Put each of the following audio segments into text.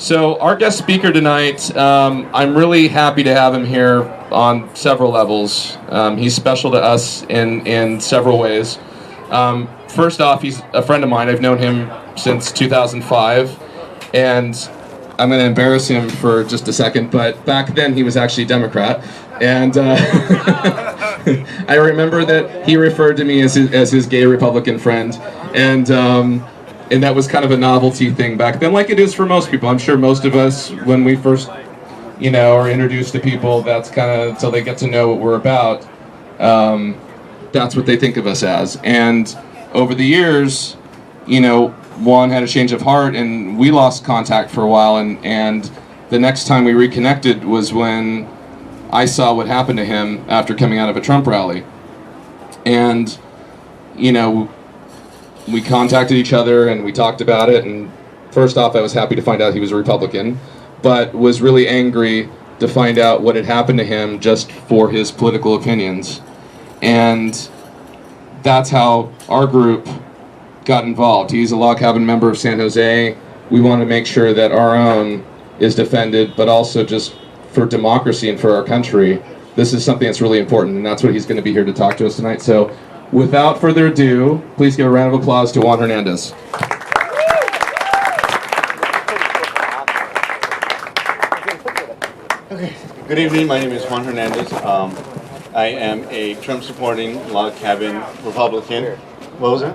So our guest speaker tonight, I'm really happy to have him here on several levels. He's special to us in several ways. First off, he's a friend of mine. I've known him since 2005, and I'm going to embarrass him for just a second, but back then he was actually Democrat, and I remember that he referred to me as his gay Republican friend, and that was kind of a novelty thing back then, like it is for most people. I'm sure most of us, when we first, are introduced to people, that's kind of until they get to know what we're about. That's what they think of us as. And over the years, Juan had a change of heart, and we lost contact for a while. And the next time we reconnected was when I saw what happened to him after coming out of a Trump rally. And, we contacted each other and we talked about it, and first off I was happy to find out he was a Republican, but was really angry to find out what had happened to him just for his political opinions. And that's how our group got involved. He's a log cabin member of San Jose. We want to make sure that our own is defended, but also just for democracy and for our country, this is something that's really important, and that's what he's going to be here to talk to us tonight. So without further ado, please give a round of applause to Juan Hernandez. Okay. Good evening. My name is Juan Hernandez. I am a Trump-supporting log cabin Republican. What was it?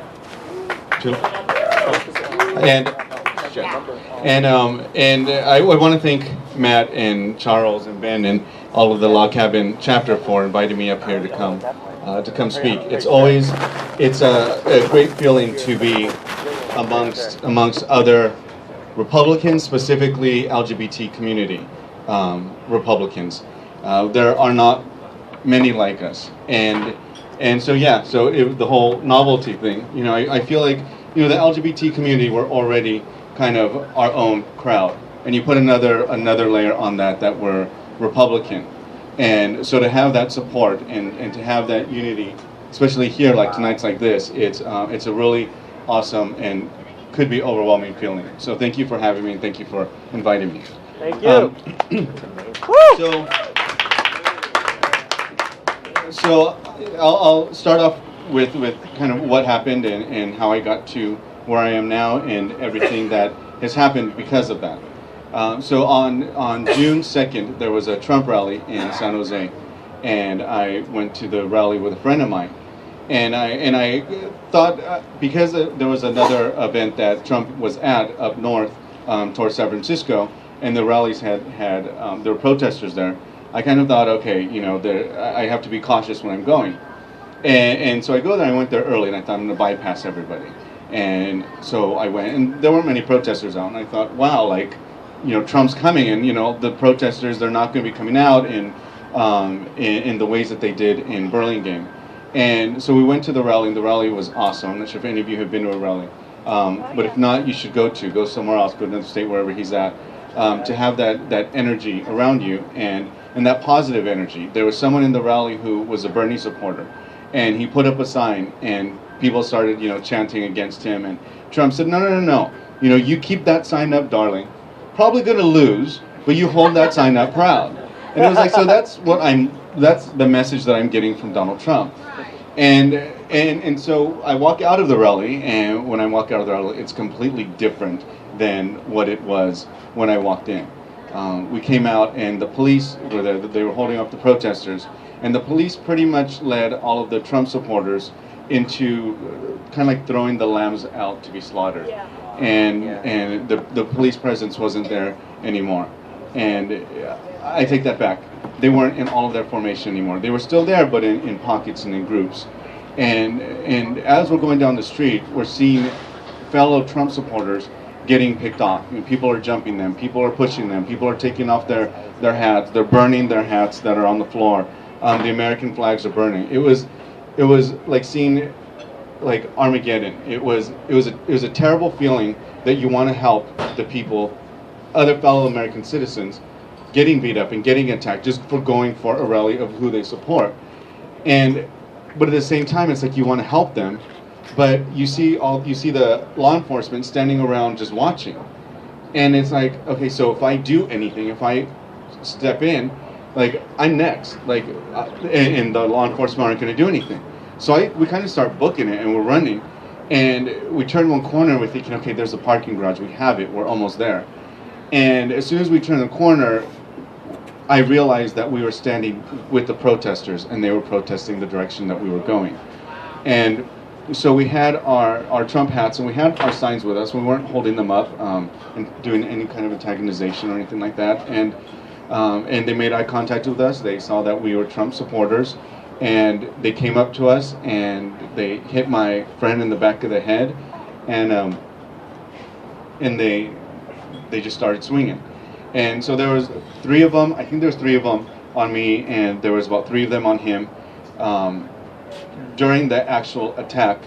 And I want to thank Matt and Charles and Ben and all of the log cabin chapter for inviting me up here to come speak. It's a great feeling to be amongst other Republicans, specifically LGBT community Republicans. There are not many like us, and so the whole novelty thing. I feel like the LGBT community, we're already kind of our own crowd, and you put another layer on that we're Republican. And so to have that support and to have that unity, especially here, like tonight's like this, it's a really awesome and could be overwhelming feeling. So thank you for having me, and thank you for inviting me. Thank you. So I'll start off with kind of what happened and how I got to where I am now and everything that has happened because of that. So on June 2nd, there was a Trump rally in San Jose, and I went to the rally with a friend of mine. And I thought, because there was another event that Trump was at up north towards San Francisco, and the rallies had there were protesters there, I kind of thought, okay, I have to be cautious when I'm going. And so I go there, I went there early, and I thought I'm going to bypass everybody. And so I went, and there weren't many protesters out, and I thought, wow, Trump's coming, and the protesters, they're not going to be coming out in the ways that they did in Burlingame. And so we went to the rally, and the rally was awesome. I'm not sure if any of you have been to a rally, but if not, you should go somewhere else, go to another state, wherever he's at, to have that energy around you and that positive energy. There was someone in the rally who was a Bernie supporter, and he put up a sign, and people started chanting against him, and Trump said, no, you keep that sign up, darling. Probably going to lose, but you hold that sign up proud. And it was like, so that's the message that I'm getting from Donald Trump. And so I walk out of the rally, and when I walk out of the rally, it's completely different than what it was when I walked in. We came out, and the police were there. They were holding up the protesters, and the police pretty much led all of the Trump supporters into kind of like throwing the lambs out to be slaughtered. Yeah. And the police presence wasn't there anymore. And I take that back. They weren't in all of their formation anymore. They were still there, but in pockets and in groups. And as we're going down the street, we're seeing fellow Trump supporters getting picked off. People are jumping them. People are pushing them. People are taking off their hats. They're burning their hats that are on the floor. The American flags are burning. It was like seeing like Armageddon. It was a terrible feeling that you want to help the people, other fellow American citizens, getting beat up and getting attacked just for going for a rally of who they support. But at the same time, it's like you want to help them, but you see the law enforcement standing around just watching. And it's like, okay, so if I do anything, if I step in, like, I'm next. Like, and the law enforcement aren't going to do anything. So we kind of start booking it, and we're running. And we turn one corner, and we're thinking, okay, there's a parking garage. We have it. We're almost there. And as soon as we turn the corner, I realized that we were standing with the protesters, and they were protesting the direction that we were going. And so we had our Trump hats, and we had our signs with us. We weren't holding them up and doing any kind of antagonization or anything like that. And they made eye contact with us. They saw that we were Trump supporters, and they came up to us, and they hit my friend in the back of the head, and they just started swinging. And so there was 3 of them. I think there was 3 of them on me, and there was about 3 of them on him. During the actual attack,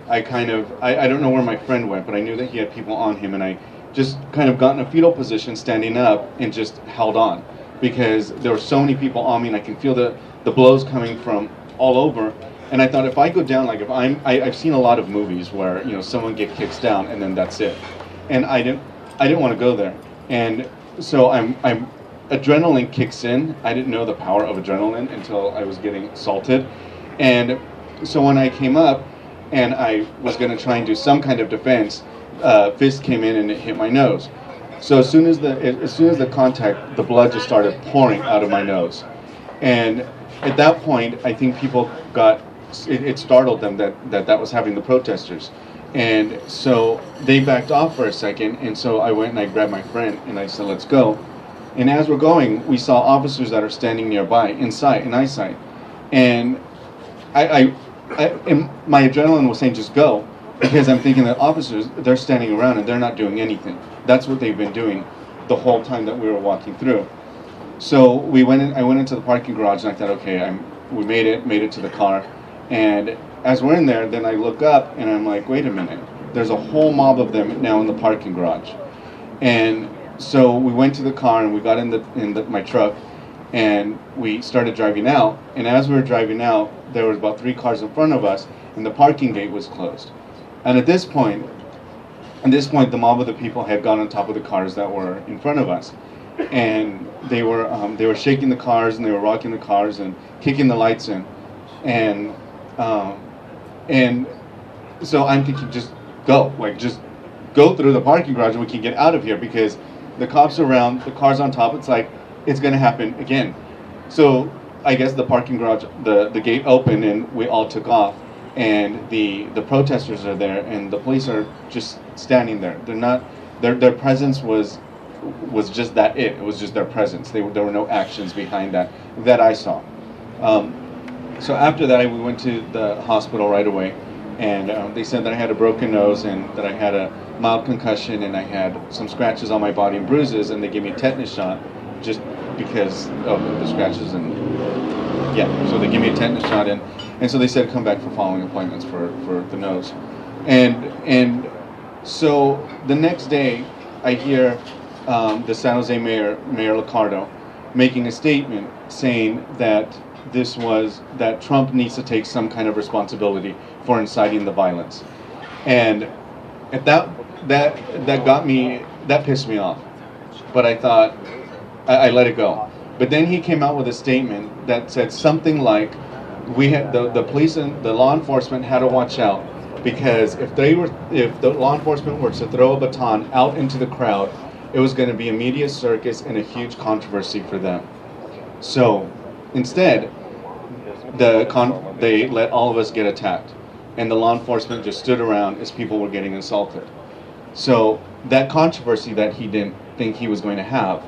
I don't know where my friend went, but I knew that he had people on him, and I just kind of got in a fetal position, standing up, and just held on, because there were so many people on me, and I can feel the blows coming from all over. And I thought, if I go down, like, if I've seen a lot of movies where, you know, someone gets kicked down and then that's it, and I didn't want to go there. And so I'm adrenaline kicks in. I didn't know the power of adrenaline until I was getting assaulted. And so when I came up and I was going to try and do some kind of defense, fist came in and it hit my nose. So as soon as the contact, the blood just started pouring out of my nose. And at that point, I think people it startled them that was happening, the protesters. And so they backed off for a second, and so I went and I grabbed my friend and I said, let's go. And as we're going, we saw officers that are standing nearby, in eyesight. And and my adrenaline was saying, just go, because I'm thinking that officers, they're standing around and they're not doing anything. That's what they've been doing the whole time that we were walking through. So I went into the parking garage, and I thought, okay, we made it to the car. And as we're in there, then I look up and I'm like, wait a minute, there's a whole mob of them now in the parking garage. And so we went to the car and we got in my truck, and we started driving out. And as we were driving out, there was about 3 cars in front of us, and the parking gate was closed. And at this point, the mob of the people had gone on top of the cars that were in front of us, and they were shaking the cars, and they were rocking the cars and kicking the lights in, and so I'm thinking, just go through the parking garage and we can get out of here, because the cops are around, the car's on top. It's like, it's going to happen again. So I guess the parking garage, the gate opened, and we all took off. And the protesters are there, and the police are just standing there. They're not, their presence was just that it was just their presence. There were no actions behind that I saw. So after that, we went to the hospital right away, and they said that I had a broken nose and that I had a mild concussion and I had some scratches on my body and bruises, and they gave me a tetanus shot just because of the scratches. And yeah, so they gave me a tetanus shot, and so they said come back for following appointments for the nose. And so the next day, I hear the San Jose Mayor Liccardo making a statement saying that that Trump needs to take some kind of responsibility for inciting the violence. And at that got me, that pissed me off. But I thought, I let it go. But then he came out with a statement that said something like, we had the police and the law enforcement had to watch out, because if the law enforcement were to throw a baton out into the crowd, it was going to be a media circus and a huge controversy for them. So instead, they let all of us get attacked, and the law enforcement just stood around as people were getting assaulted. So that controversy that he didn't think he was going to have,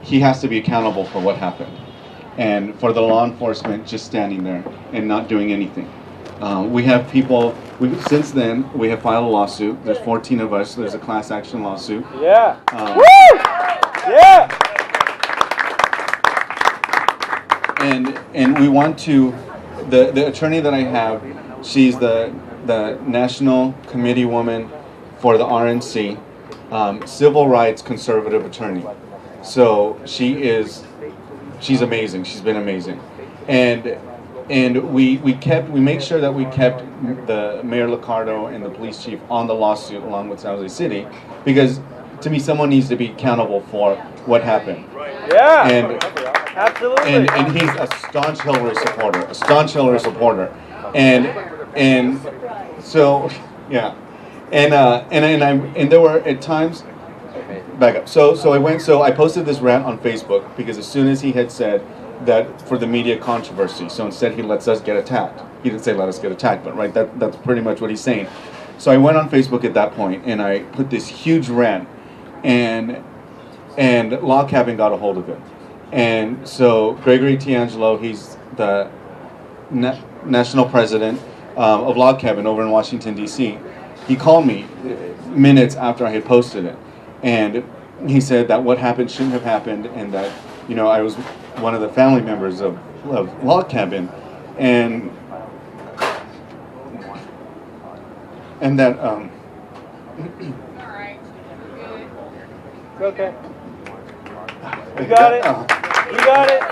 he has to be accountable for what happened, and for the law enforcement just standing there and not doing anything. We have people, since then, we have filed a lawsuit. There's 14 of us. There's a class action lawsuit. Yeah. Woo! Yeah! And we want to, the attorney that I have, she's the national committee woman for the RNC, civil rights conservative attorney. So she's amazing. She's been amazing. And we make sure that we kept the Mayor Liccardo and the police chief on the lawsuit along with San Jose City, because to me, someone needs to be accountable for what happened. Yeah. And absolutely. and he's a staunch Hillary supporter, and so yeah, and there were at times. Back up. So I posted this rant on Facebook because as soon as he had said that for the media controversy, so instead he lets us get attacked. He didn't say let us get attacked, but right, that's pretty much what he's saying. So I went on Facebook at that point and I put this huge rant, and Log Cabin got a hold of it. And so Gregory Tiangelo, he's the national president of Log Cabin over in Washington, D.C. He called me minutes after I had posted it. And he said that what happened shouldn't have happened, and that, I was one of the family members of Log Cabin, and that All right. It's okay. You got it. You got it.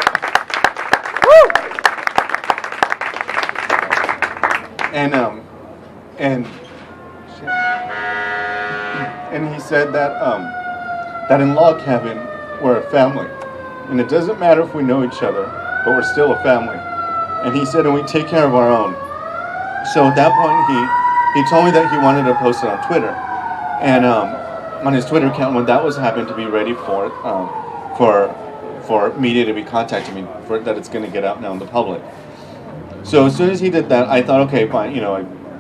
And he said that that in Log Cabin we're a family, and it doesn't matter if we know each other, but we're still a family. And he said, and we take care of our own. So at that point, he told me that he wanted to post it on Twitter, and on his Twitter account when that was happened to be ready for media to be contacting me for that it's going to get out now in the public. So as soon as he did that, I thought, okay, fine.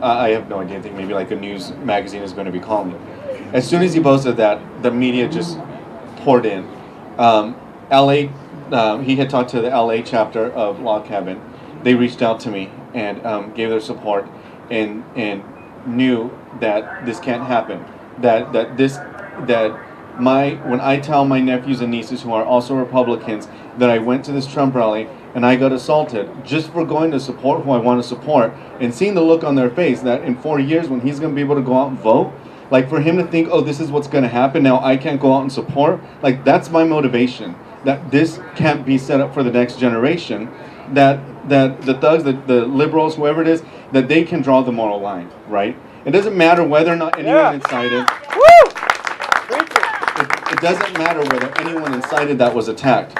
I have no idea. I think maybe like a news magazine is going to be calling me. As soon as he posted that, the media just poured in. LA, he had talked to the LA chapter of Log Cabin. They reached out to me and gave their support and knew that this can't happen. When I tell my nephews and nieces who are also Republicans that I went to this Trump rally and I got assaulted just for going to support who I want to support, and seeing the look on their face that in 4 years when he's going to be able to go out and vote, like for him to think, oh, this is what's going to happen, now I can't go out and support, like that's my motivation, that this can't be set up for the next generation, that the thugs, the liberals, whoever it is, that they can draw the moral line, right? It doesn't matter whether or not anyone incited. It doesn't matter whether anyone incited that was attacked.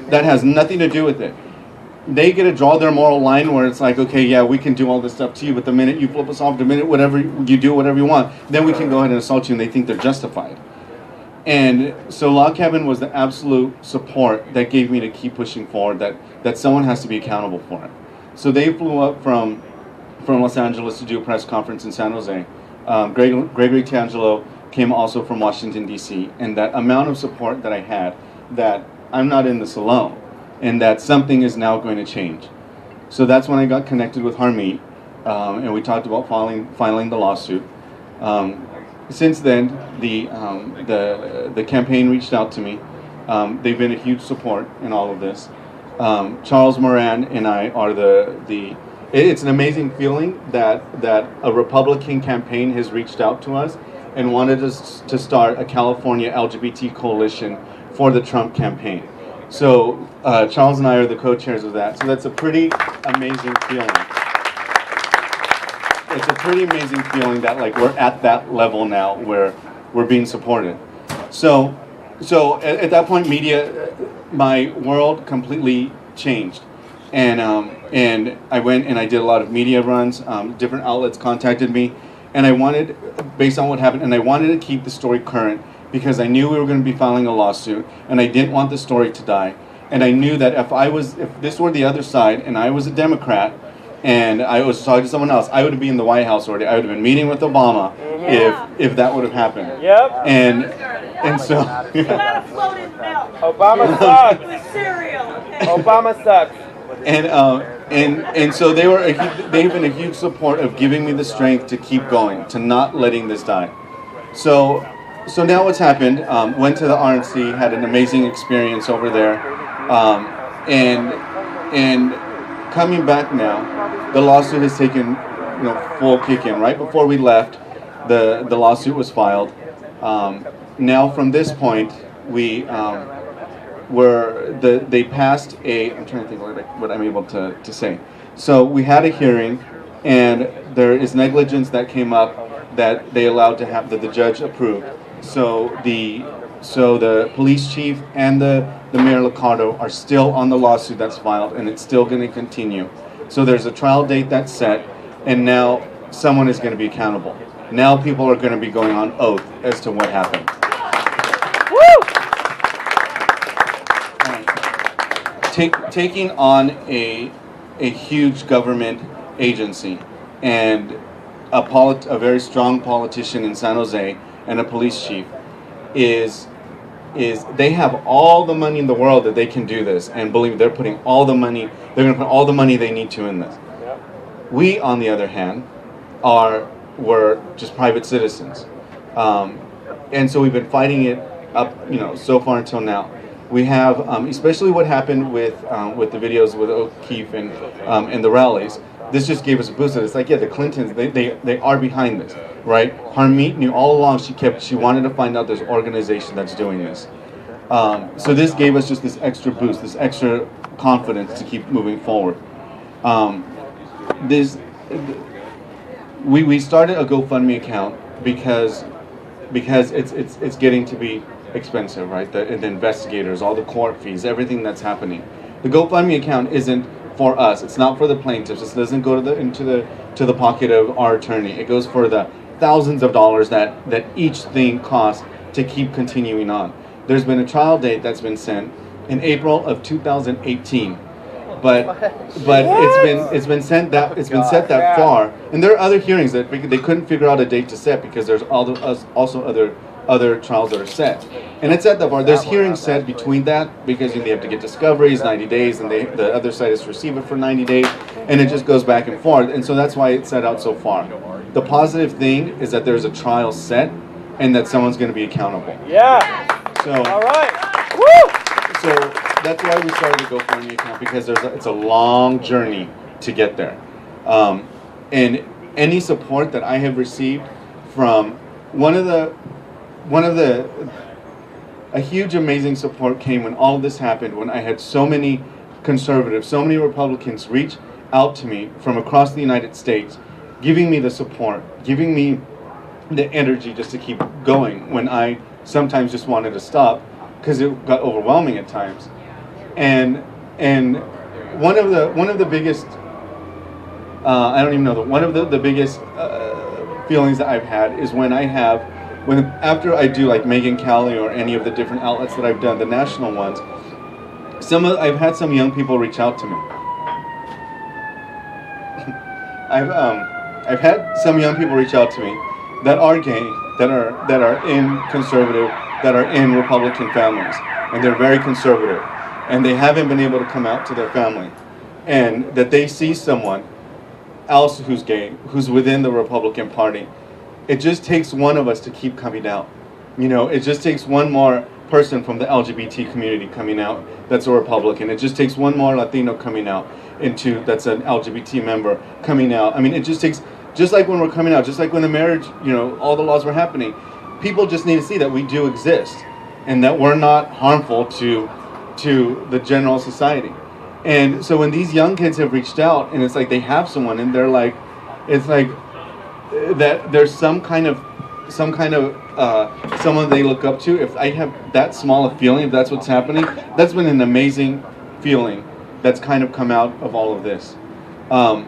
That has nothing to do with it. They get to draw their moral line where it's like, okay, yeah, we can do all this stuff to you, but the minute you flip us off, the minute whatever you do, whatever you want, then we can go ahead and assault you, and they think they're justified. And so Log Cabin was the absolute support that gave me to keep pushing forward, that someone has to be accountable for it. So they flew up from Los Angeles to do a press conference in San Jose. Gregory Tiangelo came also from Washington, D.C., and that amount of support that I had, that I'm not in this alone, and that something is now going to change. So that's when I got connected with Harmeet, and we talked about filing the lawsuit. Since then, the campaign reached out to me. They've been a huge support in all of this. Charles Moran and I are it's an amazing feeling that a Republican campaign has reached out to us and wanted us to start a California LGBT coalition for the Trump campaign. So Charles and I are the co-chairs of that. So that's a pretty amazing feeling. It's a pretty amazing feeling that like we're at that level now where we're being supported. So at that point, media, my world completely changed, and I went and I did a lot of media runs. Different outlets contacted me, and I wanted, based on what happened, and I wanted to keep the story current because I knew we were going to be filing a lawsuit, and I didn't want the story to die. And I knew that if this were the other side, and I was a Democrat, and I was talking to someone else, I would be in the White House already. I would have been meeting with Obama if that would have happened. Yep. And so Obama sucks. With cereal. Obama sucks. And so they've been a huge support of giving me the strength to keep going, to not letting this die. So now what's happened? Went to the RNC, had an amazing experience over there, and coming back now, the lawsuit has taken full kick in. Right before we left, the lawsuit was filed. Now from this point, they passed I'm trying to think what I'm able to say. So we had a hearing, and there is negligence that came up that they allowed to have, that the judge approved. So the police chief and the Mayor Liccardo are still on the lawsuit that's filed, and it's still going to continue. So there's a trial date that's set, and now someone is going to be accountable. Now people are going to be going on oath as to what happened. Taking on a huge government agency and a very strong politician in San Jose and a police chief is they have all the money in the world that they can do this, and believe they're going to put all the money they need to in this. We, on the other hand, were just private citizens, and so we've been fighting it up, so far until now. We have, especially what happened with the videos with O'Keefe and the rallies. This just gave us a boost. It's like, yeah, the Clintons, they are behind this, right? Harmeet knew all along. She wanted to find out this organization that's doing this. So this gave us just this extra boost, this extra confidence to keep moving forward. We started a GoFundMe account because it's getting to be expensive, right? The investigators, all the court fees, everything that's happening. The GoFundMe account isn't for us. It's not for the plaintiffs. It doesn't go into the pocket of our attorney. It goes for the thousands of dollars that each thing costs to keep continuing on. There's been a trial date that's been set in April of 2018, but it's been set that far, and there are other hearings that they couldn't figure out a date to set because there's also other trials that are set, and it's at the bar. There's hearings set between that because they have to get discoveries 90 days, and the other side has to receive it for 90 days, and it just goes back and forth, and so that's why it's set out so far. The positive thing is that there's a trial set, and that someone's going to be accountable. Yeah. So all right. Woo! So that's why we started the GoFundMe account, because it's a long journey to get there, and any support that I have received from a huge amazing support came when all this happened, when I had so many conservatives, so many Republicans reach out to me from across the United States, giving me the support, giving me the energy just to keep going when I sometimes just wanted to stop because it got overwhelming at times. And one of the biggest one of the biggest feelings that I've had is after I do like Megyn Kelly or any of the different outlets that I've done, the national ones, I've had some young people reach out to me. I've had some young people reach out to me that are gay, that are in conservative, that are in Republican families, and they're very conservative, and they haven't been able to come out to their family, and that they see someone else who's gay, who's within the Republican Party. It just takes one of us to keep coming out. It just takes one more person from the LGBT community coming out that's a Republican. It just takes one more Latino coming out that's an LGBT member coming out. I mean, it just takes, just like when we're coming out, just like when the marriage, all the laws were happening, people just need to see that we do exist and that we're not harmful to the general society. And so when these young kids have reached out, and it's like they have someone, and they're like, it's like that there's some kind of someone they look up to. If I have that small a feeling, if that's what's happening, that's been an amazing feeling that's kind of come out of all of this. I'll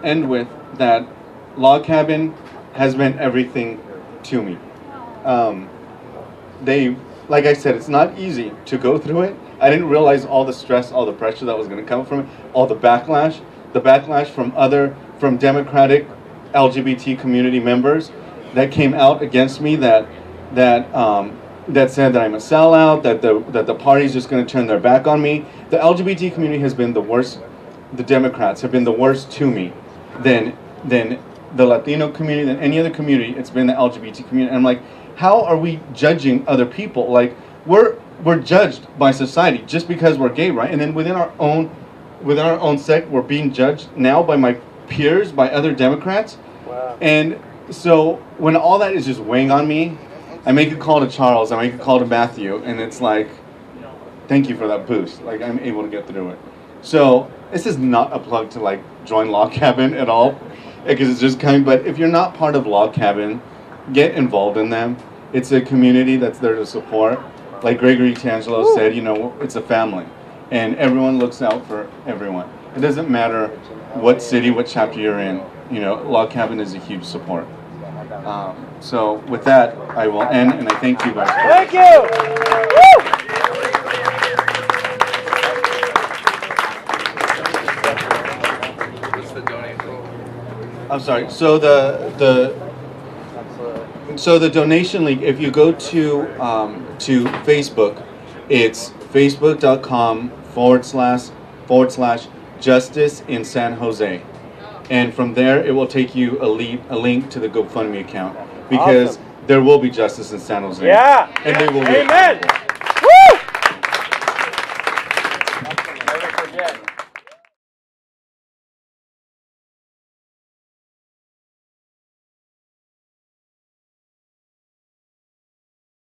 end with that. Log Cabin has been everything to me. Like I said, it's not easy to go through it. I didn't realize all the stress, all the pressure that was going to come from it, all the backlash from Democratic LGBT community members that came out against me, that said that I'm a sellout, that the party's just going to turn their back on me. The LGBT community has been the worst. The Democrats have been the worst to me than the Latino community, than any other community. It's been the LGBT community. And I'm like, how are we judging other people? Like, we're judged by society just because we're gay, right? And then within our own sect, we're being judged now by my peers, by other Democrats. Wow. And so when all that is just weighing on me, I make a call to Charles, I make a call to Matthew, and it's like, thank you for that boost. Like, I'm able to get through it. So this is not a plug to like join Log Cabin at all. because it's just coming. But if you're not part of Log Cabin, get involved in them. It's a community that's there to support. Like Gregory Tangelo said, you know, it's a family, and everyone looks out for everyone. It doesn't matter what city, what chapter you're in. You know, Log Cabin is a huge support. So with that, I will end, and I thank you guys. Thank you. I'm sorry. So the donation link, if you go to Facebook, it's facebook.com//Justice in San Jose, and from there it will take you a link to the GoFundMe account, because Awesome. there will be justice in San Jose. Yeah. And they will be. Amen. Woo! Never forget.